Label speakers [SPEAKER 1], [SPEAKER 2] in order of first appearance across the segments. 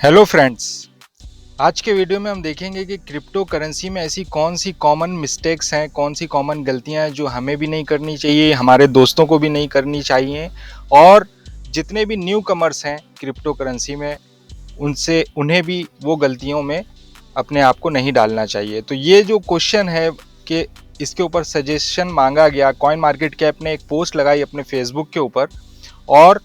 [SPEAKER 1] Hello friends. आज के video में हम देखेंगे कि क्रिप्टो करेंसी में ऐसी कौन सी कॉमन मिस्टेक्स हैं, कौन सी कॉमन गलतियां हैं जो हमें भी नहीं करनी चाहिए, हमारे दोस्तों को भी नहीं करनी चाहिए, और जितने भी न्यू कमर्स हैं क्रिप्टो करेंसी में उनसे उन्हें भी वो गलतियों में अपने आप को नहीं डालना चाहिए। तो ये जो क्वेश्चन है कि इसके ऊपर सजेशन मांगा गया, कॉइन मार्केट कैप ने एक पोस्ट लगाई अपने फेसबुक के ऊपर, और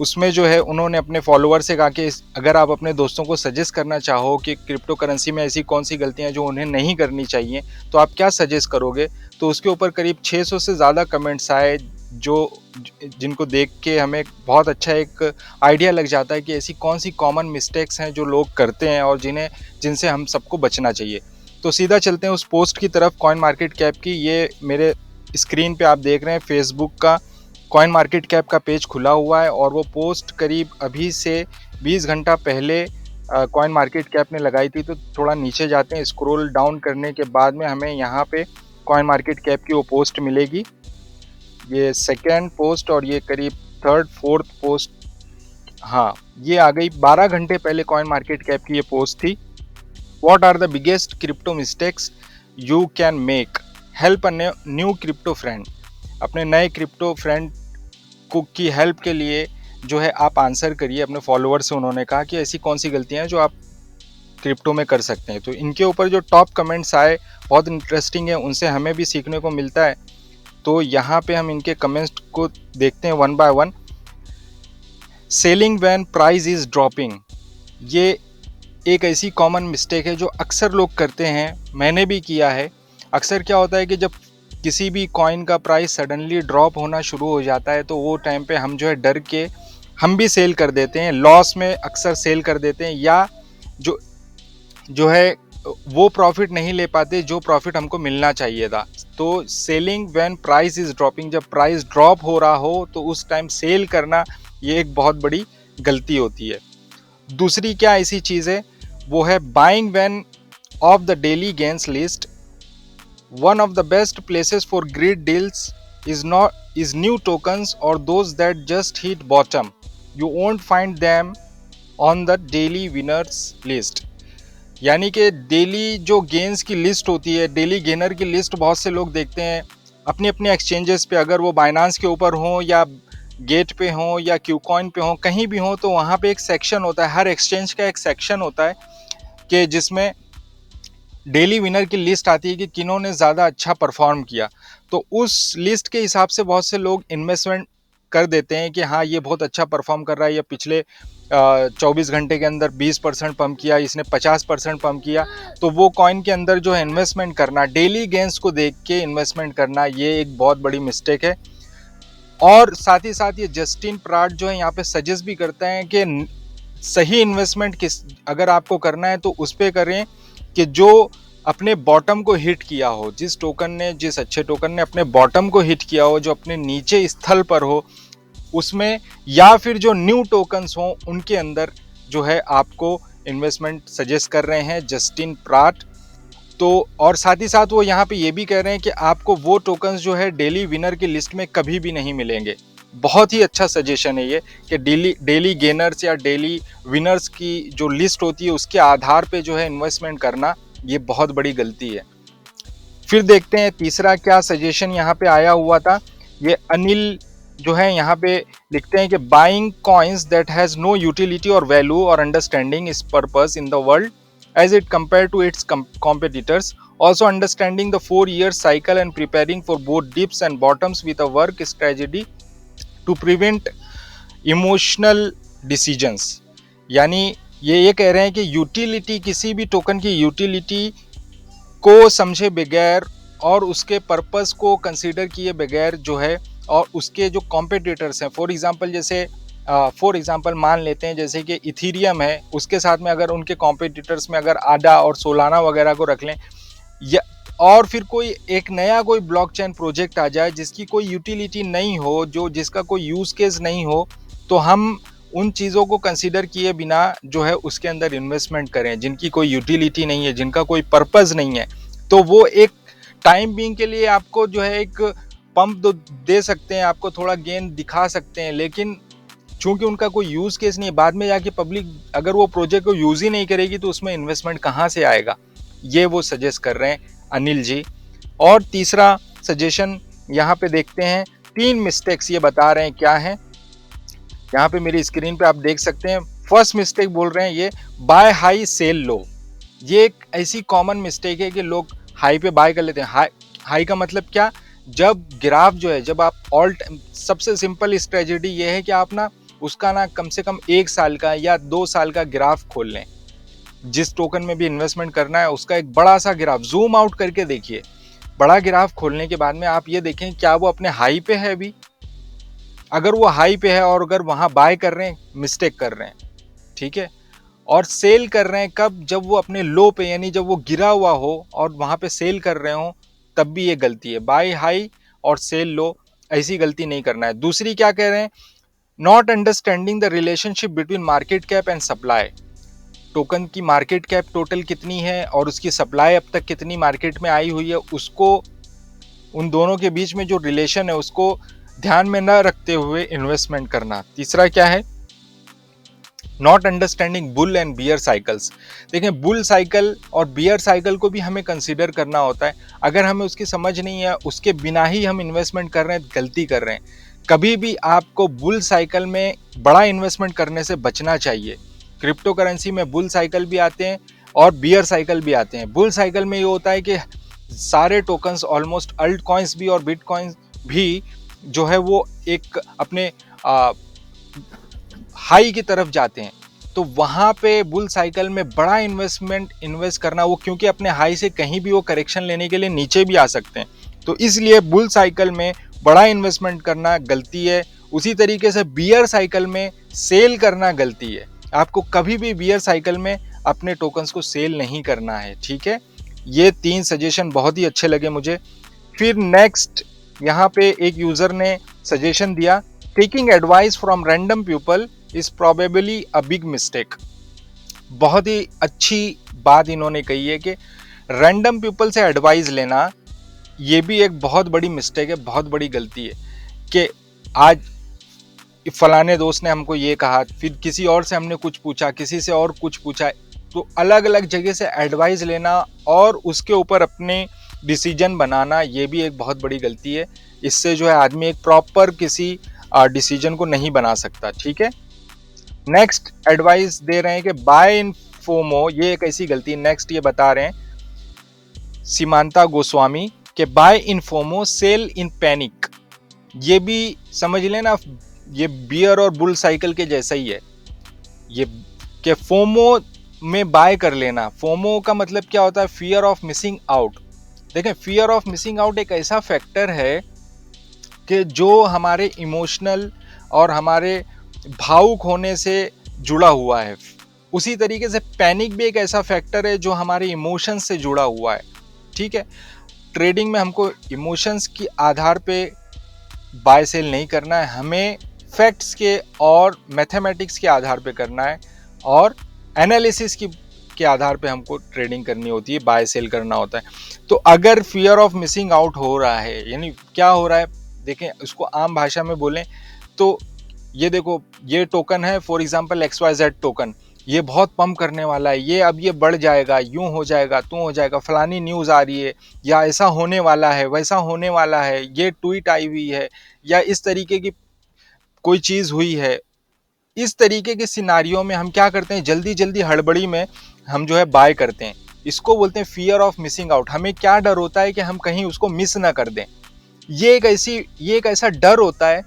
[SPEAKER 1] उसमें जो है उन्होंने अपने फॉलोअर से कहा कि अगर आप अपने दोस्तों को सजेस्ट करना चाहो कि क्रिप्टो करेंसी में ऐसी कौन सी गलतियां जो उन्हें नहीं करनी चाहिए, तो आप क्या सजेस्ट करोगे। तो उसके ऊपर करीब 600 से ज़्यादा कमेंट्स आए, जो जिनको देख के हमें बहुत अच्छा एक आइडिया लग जाता है कि ऐसी कौन सी कॉमन मिस्टेक्स हैं जो लोग करते हैं और जिनसे हम सबको बचना चाहिए। तो सीधा चलते हैं उस पोस्ट की तरफ, कॉइन मार्केट कैप की। ये मेरे स्क्रीन पे आप देख रहे हैं फेसबुक का कॉइन मार्केट कैप का पेज खुला हुआ है, और वो पोस्ट करीब अभी से 20 घंटा पहले कॉइन मार्केट कैप ने लगाई थी। तो थोड़ा नीचे जाते हैं, स्क्रॉल डाउन करने के बाद में हमें यहाँ पे कॉइन मार्केट कैप की वो पोस्ट मिलेगी। ये सेकेंड पोस्ट और ये करीब थर्ड फोर्थ पोस्ट, हाँ ये आ गई। 12 घंटे पहले कॉइन मार्केट कैप की ये पोस्ट थी। What are the biggest crypto mistakes you can make, help a new crypto friend. अपने नए क्रिप्टो फ्रेंड को की हेल्प के लिए जो है आप आंसर करिए अपने फॉलोअर से। उन्होंने कहा कि ऐसी कौन सी गलतियां हैं जो आप क्रिप्टो में कर सकते हैं। तो इनके ऊपर जो टॉप कमेंट्स आए बहुत इंटरेस्टिंग है, उनसे हमें भी सीखने को मिलता है। तो यहाँ पे हम इनके कमेंट्स को देखते हैं one by one. Selling when price is dropping, ये एक ऐसी कॉमन मिस्टेक है जो अक्सर लोग करते हैं, मैंने भी किया है। अक्सर क्या होता है कि जब किसी भी कॉइन का प्राइस सडनली ड्रॉप होना शुरू हो जाता है तो वो टाइम पे हम जो है डर के हम भी सेल कर देते हैं, लॉस में अक्सर सेल कर देते हैं, या जो जो है वो प्रॉफिट नहीं ले पाते जो प्रॉफिट हमको मिलना चाहिए था। तो selling when price is dropping, जब प्राइस ड्रॉप हो रहा हो तो उस टाइम सेल करना, ये एक बहुत बड़ी गलती होती है। दूसरी क्या ऐसी चीज़ है, वो है buying when of the daily gains list. One of the best places for great deals is new tokens or those that just hit bottom. You won't find them on the daily winners list. यानी कि daily जो gains की list होती है, daily gainer की list बहुत से लोग देखते हैं अपने अपने एक्सचेंजेस पे। अगर वो बाइनांस के ऊपर हो या गेट पे हो या क्यूकॉइन पे हो, कहीं भी हो, तो वहाँ पे एक सेक्शन होता है, हर एक्सचेंज का एक सेक्शन होता है कि जिसमें डेली विनर की लिस्ट आती है कि किन्होंने ज़्यादा अच्छा परफॉर्म किया। तो उस लिस्ट के हिसाब से बहुत से लोग इन्वेस्टमेंट कर देते हैं कि हाँ ये बहुत अच्छा परफॉर्म कर रहा है, या पिछले 24 घंटे के अंदर 20% पम्प किया, इसने 50% पम्प किया। तो वो कॉइन के अंदर जो है इन्वेस्टमेंट करना, डेली गेंस को देख के इन्वेस्टमेंट करना, ये एक बहुत बड़ी मिस्टेक है। और साथ ही साथ ये जस्टिन प्राट जो है यहाँ पे सजेस्ट भी करते हैं कि सही इन्वेस्टमेंट अगर आपको करना है तो उस पर करें कि जो अपने बॉटम को हिट किया हो, जिस अच्छे टोकन ने अपने बॉटम को हिट किया हो, जो अपने नीचे स्थल पर हो उसमें, या फिर जो न्यू टोकन्स हो उनके अंदर जो है आपको इन्वेस्टमेंट सजेस्ट कर रहे हैं जस्टिन प्राट। तो और साथ ही साथ वो यहाँ पे ये भी कह रहे हैं कि आपको वो टोकन्स जो है डेली विनर की लिस्ट में कभी भी नहीं मिलेंगे। बहुत ही अच्छा सजेशन है ये कि डेली गेनर्स या डेली विनर्स की जो लिस्ट होती है उसके आधार पे जो है इन्वेस्टमेंट करना, ये बहुत बड़ी गलती है। फिर देखते हैं तीसरा क्या सजेशन यहाँ पे आया हुआ था। ये अनिल जो है यहाँ पे लिखते हैं कि buying coins that has no utility और वैल्यू और अंडरस्टैंडिंग इस purpose in the world as it compared to its competitors. Also understanding the 4-year cycle and preparing for both dips and bottoms with a work strategy to prevent emotional decisions. यानी ये कह रहे हैं कि utility, किसी भी token की utility को समझे बगैर और उसके पर्पस को कंसीडर किए बगैर जो है, और उसके जो कॉम्पिटिटर्स हैं, फॉर एग्जांपल मान लेते हैं जैसे कि इथीरियम है, उसके साथ में अगर उनके कॉम्पिटिटर्स में अगर आडा और सोलाना वगैरह को रख लें, या और फिर कोई एक नया कोई ब्लॉकचेन प्रोजेक्ट आ जाए जिसकी कोई यूटिलिटी नहीं हो, जिसका कोई यूज़ केस नहीं हो, तो हम उन चीज़ों को कंसीडर किए बिना जो है उसके अंदर इन्वेस्टमेंट करें जिनकी कोई यूटिलिटी नहीं है, जिनका कोई पर्पस नहीं है। तो वो एक टाइम बीइंग के लिए आपको जो है एक पंप दे सकते हैं, आपको थोड़ा गेन दिखा सकते हैं, लेकिन चूंकि उनका कोई यूज केस नहीं है, बाद में जाके पब्लिक अगर वो प्रोजेक्ट को यूज ही नहीं करेगी तो उसमें इन्वेस्टमेंट कहाँ से आएगा, ये वो सजेस्ट कर रहे हैं अनिल जी। और तीसरा सजेशन यहाँ पे देखते हैं, 3 मिस्टेक्स ये बता रहे हैं क्या है, यहाँ पे मेरी स्क्रीन पे आप देख सकते हैं। फर्स्ट मिस्टेक बोल रहे हैं ये, बाय हाई सेल लो। ये एक ऐसी कॉमन मिस्टेक है कि लोग हाई पे बाय कर लेते हैं। हाई हाई का मतलब क्या, जब ग्राफ जो है, जब आप सबसे सिंपल स्ट्रेटेजी ये है कि आप ना उसका ना कम से कम 1 साल का या 2 साल का ग्राफ खोल लें। जिस टोकन में भी इन्वेस्टमेंट करना है उसका एक बड़ा सा ग्राफ जूम आउट करके देखिए। बड़ा ग्राफ खोलने के बाद में आप ये देखें क्या वो अपने हाई पे है अभी। अगर वो हाई पे है और अगर वहां बाय कर रहे हैं, मिस्टेक कर रहे हैं, ठीक है। और सेल कर रहे हैं कब, जब वो अपने लो पे, यानी जब वो गिरा हुआ हो और वहां पे सेल कर रहे हो, तब भी ये गलती है। बाय हाई और सेल लो, ऐसी गलती नहीं करना है। दूसरी क्या कह रहे हैं, not understanding the relationship between market cap and supply. Token की मार्केट कैप टोटल कितनी है और उसकी सप्लाई अब तक कितनी मार्केट में आई हुई है, उसको, उन दोनों के बीच में जो रिलेशन है उसको ध्यान में न रखते हुए इन्वेस्टमेंट करना। तीसरा क्या है, not understanding bull and bear cycles. देखें, बुल साइकिल और बियर साइकिल को भी हमें कंसीडर करना होता है। अगर हमें उसकी समझ नहीं है, उसके बिना ही हम इन्वेस्टमेंट कर रहे हैं, गलती कर रहे हैं। कभी भी आपको बुल साइकिल में बड़ा इन्वेस्टमेंट करने से बचना चाहिए। क्रिप्टो करेंसी में बुल साइकिल भी आते हैं और बियर साइकिल भी आते हैं। बुल साइकिल में ये होता है कि सारे टोकन्स, ऑलमोस्ट अल्ट कॉइन्स भी और बिटकॉइंस भी जो है वो एक अपने हाई की तरफ जाते हैं। तो वहां पे बुल साइकिल में बड़ा इन्वेस्ट करना, वो क्योंकि अपने हाई से कहीं भी वो करेक्शन लेने के लिए नीचे भी आ सकते हैं, तो इसलिए बुल साइकिल में बड़ा इन्वेस्टमेंट करना गलती है। उसी तरीके से बियर साइकिल में सेल करना गलती है। आपको कभी भी बियर साइकिल में अपने टोकन्स को सेल नहीं करना है, ठीक है। ये 3 सजेशन बहुत ही अच्छे लगे मुझे। फिर नेक्स्ट यहाँ पे एक यूजर ने सजेशन दिया, taking advice from random people is probably a big mistake. बहुत ही अच्छी बात इन्होंने कही है कि रैंडम पीपल से एडवाइस लेना ये भी एक बहुत बड़ी मिस्टेक है, बहुत बड़ी गलती है। कि आज फलाने दोस्त ने हमको ये कहा, फिर किसी और से हमने कुछ पूछा, किसी से और कुछ पूछा, तो अलग अलग जगह से एडवाइस लेना और उसके ऊपर अपने डिसीजन बनाना, ये भी एक बहुत बड़ी गलती है। इससे जो है आदमी एक प्रॉपर किसी डिसीजन को नहीं बना सकता, ठीक है। नेक्स्ट एडवाइस दे रहे हैं कि बाय इन फोमो, ये एक ऐसी गलती। नेक्स्ट ये बता रहे हैं सीमांता गोस्वामी कि buy in FOMO sell in panic. ये भी समझ लेना, ये बियर और बुल साइकिल के जैसा ही है ये, कि फोमो में बाय कर लेना। फोमो का मतलब क्या होता है, फियर ऑफ मिसिंग आउट। देखें, फियर ऑफ मिसिंग आउट एक ऐसा फैक्टर है कि जो हमारे इमोशनल और हमारे भावुक होने से जुड़ा हुआ है। उसी तरीके से पैनिक भी एक ऐसा फैक्टर है जो हमारे इमोशंस से जुड़ा हुआ है, ठीक है। ट्रेडिंग में हमको इमोशंस के आधार पे बाय सेल नहीं करना है, हमें फैक्ट्स के और मैथमेटिक्स के आधार पे करना है और एनालिसिस के आधार पे हमको ट्रेडिंग करनी होती है, बाय सेल करना होता है। तो अगर फियर ऑफ मिसिंग आउट हो रहा है, यानी क्या हो रहा है, देखें उसको आम भाषा में बोलें तो ये देखो, ये टोकन है फॉर एग्जांपल XYZ टोकन, ये बहुत पंप करने वाला है, ये अब ये बढ़ जाएगा, यूं हो जाएगा, तू हो जाएगा, फलानी न्यूज़ आ रही है, या ऐसा होने वाला है, वैसा होने वाला है, ये ट्वीट आई हुई है, या इस तरीके की कोई चीज़ हुई है। इस तरीके के सिनारियों में हम क्या करते हैं, जल्दी जल्दी हड़बड़ी में हम जो है बाय करते हैं। इसको बोलते हैं फियर ऑफ मिसिंग आउट। हमें क्या डर होता है कि हम कहीं उसको मिस ना कर दें। ये एक ऐसा डर होता है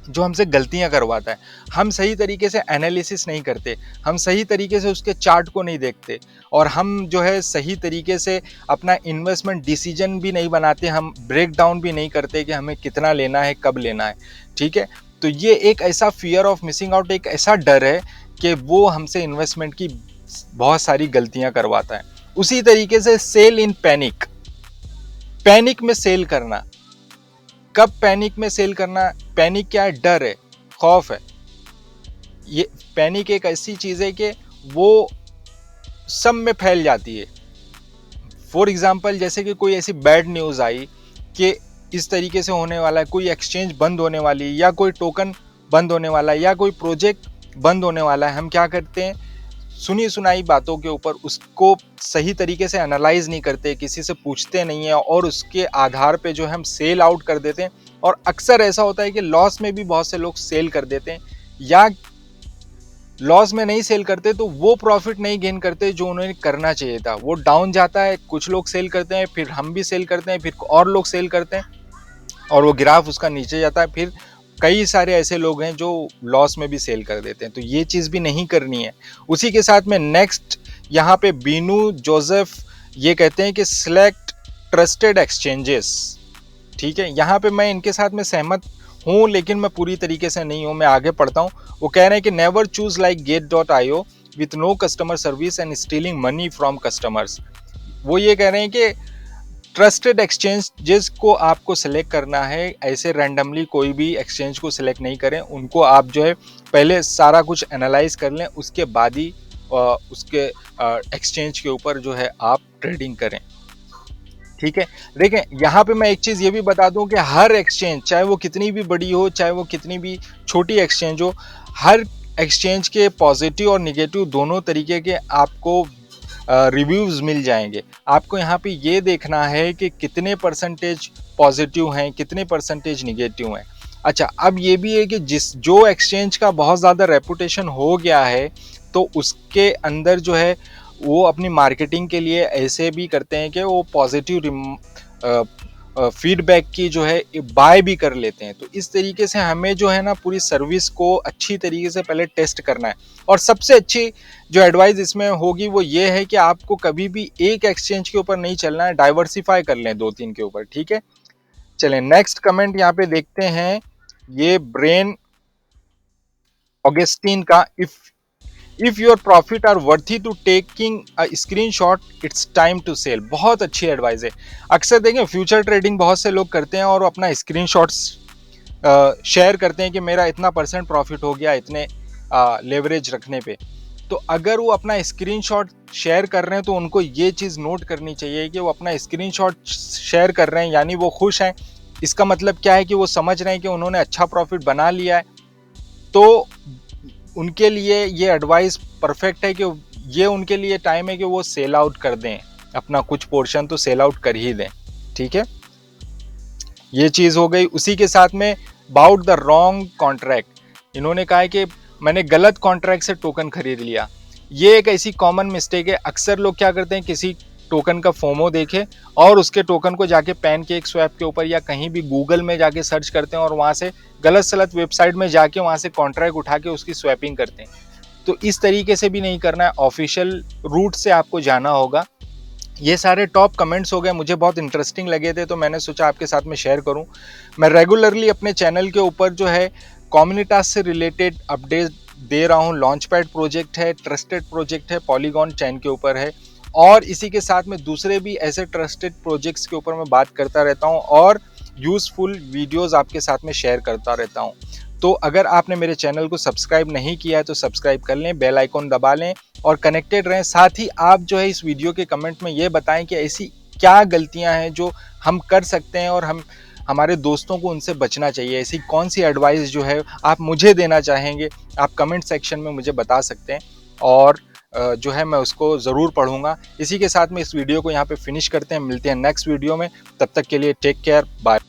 [SPEAKER 1] जो हमसे गलतियां करवाता है। हम सही तरीके से एनालिसिस नहीं करते, हम सही तरीके से उसके चार्ट को नहीं देखते, और हम जो है सही तरीके से अपना इन्वेस्टमेंट डिसीजन भी नहीं बनाते, हम ब्रेक डाउन भी नहीं करते कि हमें कितना लेना है, कब लेना है, ठीक है। तो ये एक ऐसा फियर ऑफ मिसिंग आउट, एक ऐसा डर है कि वो हमसे इन्वेस्टमेंट की बहुत सारी गलतियां करवाता है। उसी तरीके से सेल इन पैनिक, पैनिक में सेल करना। कब पैनिक में सेल करना, पैनिक क्या है, डर है, खौफ है। ये पैनिक एक ऐसी चीज है कि वो सब में फैल जाती है। फॉर एग्जाम्पल, जैसे कि कोई ऐसी बैड न्यूज आई कि इस तरीके से होने वाला है, कोई एक्सचेंज बंद होने वाली है, या कोई टोकन बंद होने वाला है या कोई प्रोजेक्ट बंद होने वाला है, हम क्या करते हैं, सुनी सुनाई बातों के ऊपर उसको सही तरीके से एनालाइज नहीं करते, किसी से पूछते नहीं है और उसके आधार पे जो है हम सेल आउट कर देते हैं। और अक्सर ऐसा होता है कि लॉस में भी बहुत से लोग सेल कर देते हैं, या लॉस में नहीं सेल करते तो वो प्रॉफिट नहीं गेन करते जो उन्हें करना चाहिए था। वो डाउन जाता है, कुछ लोग सेल करते हैं, फिर हम भी सेल करते हैं, फिर और लोग सेल करते हैं और वो ग्राफ उसका नीचे जाता है, फिर कई सारे ऐसे लोग हैं जो लॉस में भी सेल कर देते हैं। तो ये चीज़ भी नहीं करनी है। उसी के साथ में नेक्स्ट यहाँ पे बीनू जोसेफ ये कहते हैं कि सिलेक्ट ट्रस्टेड एक्सचेंजेस। ठीक है, यहाँ पे मैं इनके साथ में सहमत हूँ, लेकिन मैं पूरी तरीके से नहीं हूँ। मैं आगे पढ़ता हूँ। वो कह रहे हैं कि नेवर चूज लाइक गेट.io with no customer service and stealing money from customers. वो ये कह रहे हैं कि ट्रस्टेड एक्सचेंज जिसको आपको सिलेक्ट करना है, ऐसे रैंडमली कोई भी एक्सचेंज को सिलेक्ट नहीं करें। उनको आप जो है पहले सारा कुछ एनालाइज कर लें, उसके बाद ही उसके एक्सचेंज के ऊपर जो है आप ट्रेडिंग करें। ठीक है, देखें यहाँ पे मैं एक चीज़ ये भी बता दूं कि हर एक्सचेंज, चाहे वो कितनी भी बड़ी हो, चाहे वो कितनी भी छोटी एक्सचेंज हो, हर एक्सचेंज के पॉजिटिव और निगेटिव दोनों तरीके के आपको रिव्यूज़ मिल जाएंगे। आपको यहाँ पे ये देखना है कि कितने परसेंटेज पॉजिटिव हैं, कितने परसेंटेज निगेटिव हैं। अच्छा, अब ये भी है कि जो एक्सचेंज का बहुत ज़्यादा रेपुटेशन हो गया है, तो उसके अंदर जो है वो अपनी मार्केटिंग के लिए ऐसे भी करते हैं कि वो पॉजिटिव फीडबैक की जो है बाय भी कर लेते हैं। तो इस तरीके से हमें जो है ना पूरी सर्विस को अच्छी तरीके से पहले टेस्ट करना है। और सबसे अच्छी जो एडवाइस इसमें होगी वो ये है कि आपको कभी भी एक एक्सचेंज के ऊपर नहीं चलना है, डाइवर्सिफाई कर लें 2-3 के ऊपर। ठीक है, चलें नेक्स्ट कमेंट यहाँ पे देखते हैं। ये ब्रेन ऑगस्टीन का, if your profit are worthy to taking a screenshot it's time to sell. बहुत अच्छी एडवाइस है। अक्सर देखें फ्यूचर ट्रेडिंग बहुत से लोग करते हैं और अपना स्क्रीनशॉट्स शेयर करते हैं कि मेरा इतना परसेंट प्रॉफिट हो गया इतने लेवरेज रखने पे। तो अगर वो अपना स्क्रीनशॉट शेयर कर रहे हैं तो उनको ये चीज़ नोट करनी चाहिए कि वो अपना स्क्रीनशॉट शेयर कर रहे हैं यानी वो खुश हैं। इसका मतलब क्या है कि वो समझ रहे हैं कि उन्होंने अच्छा प्रॉफिट बना लिया है। तो उनके लिए ये एडवाइस परफेक्ट है कि ये उनके लिए टाइम है कि वो सेल आउट कर दें, अपना कुछ पोर्शन तो सेल आउट कर ही दें। ठीक है, ये चीज़ हो गई। उसी के साथ में अबाउट द रॉन्ग कॉन्ट्रैक्ट, इन्होंने कहा है कि मैंने गलत कॉन्ट्रैक्ट से टोकन खरीद लिया। ये एक ऐसी कॉमन मिस्टेक है। अक्सर लोग क्या करते हैं, किसी टोकन का फोमो देखे और उसके टोकन को जाके पैनकेक स्वैप के ऊपर या कहीं भी गूगल में जाके सर्च करते हैं और वहाँ से गलत सलत वेबसाइट में जाके वहाँ से कॉन्ट्रैक्ट उठा के उसकी स्वैपिंग करते हैं। तो इस तरीके से भी नहीं करना है, ऑफिशियल रूट से आपको जाना होगा। ये सारे टॉप कमेंट्स हो गए, मुझे बहुत इंटरेस्टिंग लगे थे तो मैंने सोचा आपके साथ में शेयर करूं। मैं रेगुलरली अपने चैनल के ऊपर जो है कम्युनिटास से रिलेटेड अपडेट दे रहा हूं। लॉन्चपैड प्रोजेक्ट है, ट्रस्टेड प्रोजेक्ट है, पॉलीगॉन चैन के ऊपर है और इसी के साथ में दूसरे भी ऐसे ट्रस्टेड प्रोजेक्ट्स के ऊपर मैं बात करता रहता हूं और यूज़फुल वीडियोस आपके साथ में शेयर करता रहता हूं। तो अगर आपने मेरे चैनल को सब्सक्राइब नहीं किया है तो सब्सक्राइब कर लें, बेल आइकॉन दबा लें और कनेक्टेड रहें। साथ ही आप जो है इस वीडियो के कमेंट में ये बताएं कि ऐसी क्या गलतियां हैं जो हम कर सकते हैं और हमारे दोस्तों को उनसे बचना चाहिए। ऐसी कौन सी एडवाइस जो है आप मुझे देना चाहेंगे, आप कमेंट सेक्शन में मुझे बता सकते हैं और जो है मैं उसको ज़रूर पढ़ूंगा। इसी के साथ में इस वीडियो को यहाँ पे फिनिश करते हैं, मिलते हैं नेक्स्ट वीडियो में। तब तक के लिए टेक केयर, बाय।